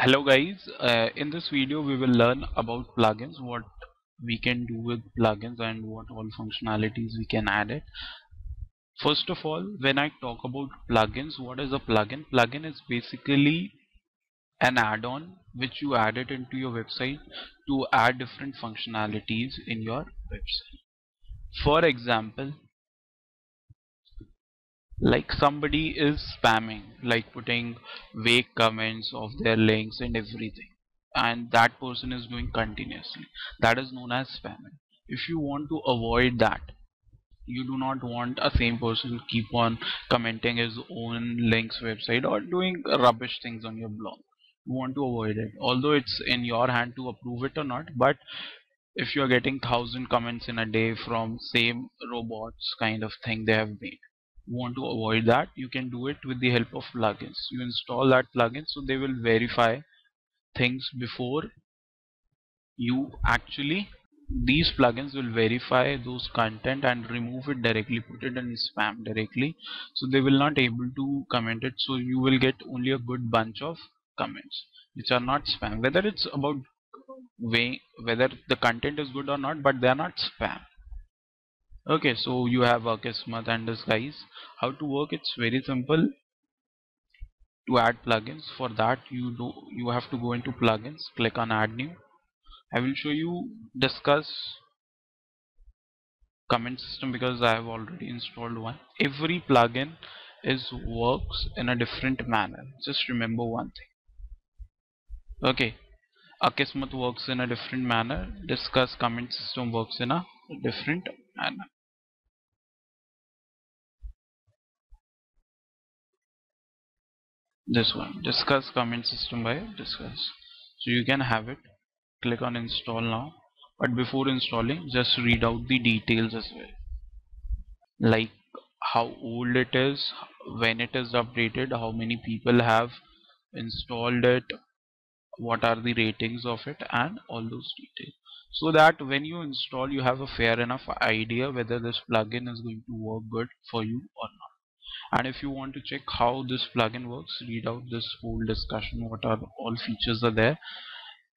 Hello guys, in this video we will learn about plugins, what we can do with plugins and what all functionalities we can add it. First of all, when I talk about plugins, what is a plugin? Plugin is basically an add-on which you add it into your website to add different functionalities in your website. For example, like somebody is spamming, like putting vague comments of their links and everything, and that person is doing continuously, that is known as spamming. If you want to avoid that, you do not want a same person keep on commenting his own links website or doing rubbish things on your blog. You want to avoid it, although it's in your hand to approve it or not. But if you're getting 1,000 comments in a day from same robots kind of thing they have made, you want to avoid that, you can do it with the help of plugins. You install that plugin, so they will verify things before you actually, these plugins will verify those content and remove it directly, put it in spam directly, so they will not able to comment it, so you will get only a good bunch of comments which are not spam, whether it's about whether the content is good or not, but they are not spam. Okay, so you have Akismat and this guys. How to work? It's very simple to add plugins. For that, you have to go into plugins, click on add new. I will show you discuss comment system because I have already installed one. Every plugin is works in a different manner. Just remember one thing. Okay, Akismat works in a different manner. Discuss comment system works in a different manner. This one, discuss comment system by discuss. So you can have it. Click on install now. But before installing, just read out the details as well, like how old it is, when it is updated, how many people have installed it, what are the ratings of it, and all those details, so that when you install you have a fair enough idea whether this plugin is going to work good for you or not. And if you want to check how this plugin works, read out this whole discussion, what are all features are there,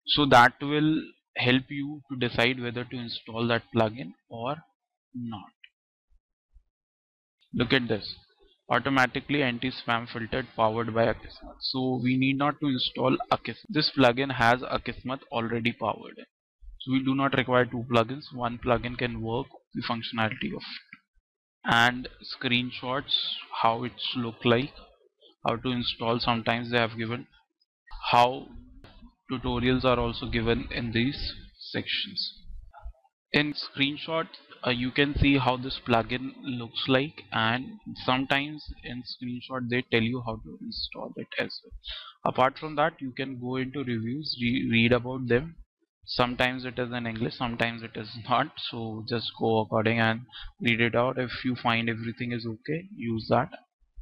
so that will help you to decide whether to install that plugin or not. Look at this, automatically anti-spam filtered powered by Akismat. So we need not to install Akismat. This plugin has Akismat already powered. So we do not require two plugins. One plugin can work the functionality of it. And screenshots, how it's look like, how to install. Sometimes they have given how tutorials are also given in these sections. In screenshot, you can see how this plugin looks like, and sometimes in screenshot they tell you how to install it as well. Apart from that, you can go into reviews, read about them. Sometimes it is in English, sometimes it is not, so just go according and read it out. If you find everything is okay, use that.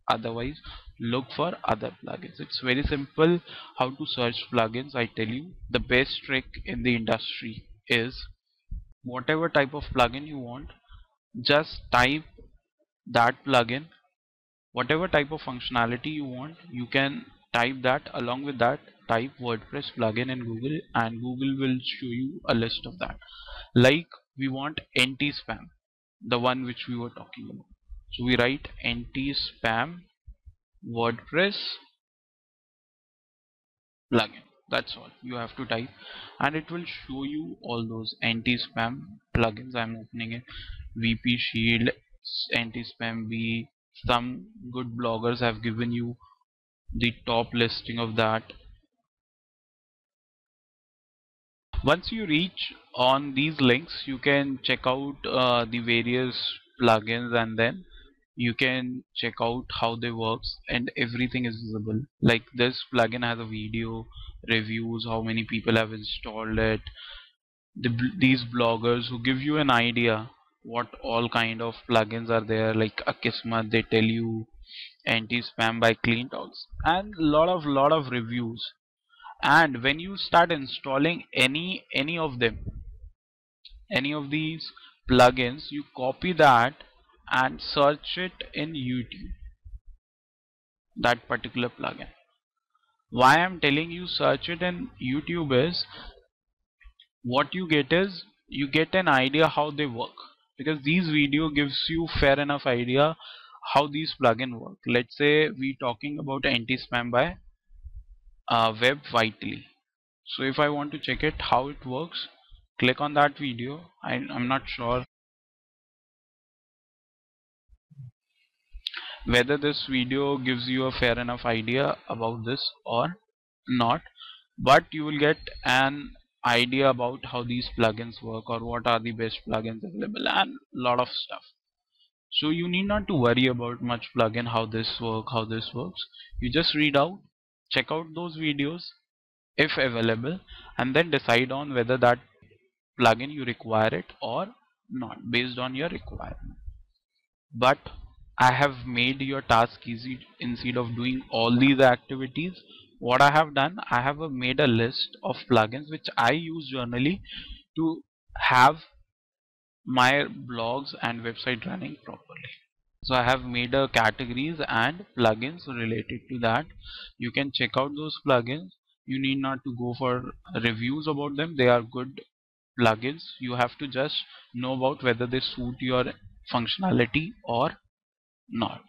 Otherwise, look for other plugins. It's very simple how to search plugins. I tell you, the best trick in the industry is, whatever type of plugin you want, just type that plugin. Whatever type of functionality you want, you can type that. Along with that, type WordPress plugin in Google, and Google will show you a list of that. Like we want anti-spam, the one which we were talking about, so we write anti-spam WordPress plugin. That's all you have to type, and it will show you all those anti-spam plugins. I'm opening it. VP Shield, anti-spam B. Some good bloggers have given you the top listing of that. Once you reach on these links, you can check out the various plugins, and then you can check out how they works, and everything is visible. Like this plugin has a video, reviews, how many people have installed it, these bloggers who give you an idea what all kind of plugins are there, like Akismat, they tell you anti-spam by Clean Talks, and lot of reviews. And when you start installing any of them, any of these plugins, you copy that and search it in YouTube, that particular plugin. Why I'm telling you search it in YouTube is, what you get is you get an idea how they work, because these video gives you fair enough idea how these plugin work. Let's say we talking about anti-spam by Web Vitally. So if I want to check it how it works, click on that video. I'm not sure whether this video gives you a fair enough idea about this or not, but you will get an idea about how these plugins work or what are the best plugins available and lot of stuff. So you need not to worry about much plugin, how this works. You just read out, check out those videos if available, and then decide on whether that plugin you require it or not based on your requirement. But I have made your task easy. Instead of doing all these activities, what I have done, I have made a list of plugins which I use generally to have my blogs and website running properly. So I have made a categories and plugins related to that. You can check out those plugins. You need not to go for reviews about them. They are good plugins. You have to just know about whether they suit your functionality or not.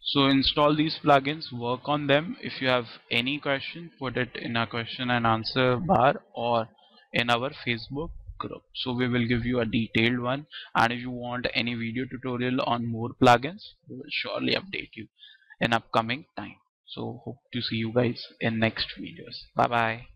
So install these plugins, work on them. If you have any question, put it in a question and answer bar or in our Facebook group. So we will give you a detailed one, and if you want any video tutorial on more plugins, we will surely update you in upcoming time. So hope to see you guys in next videos. Bye bye.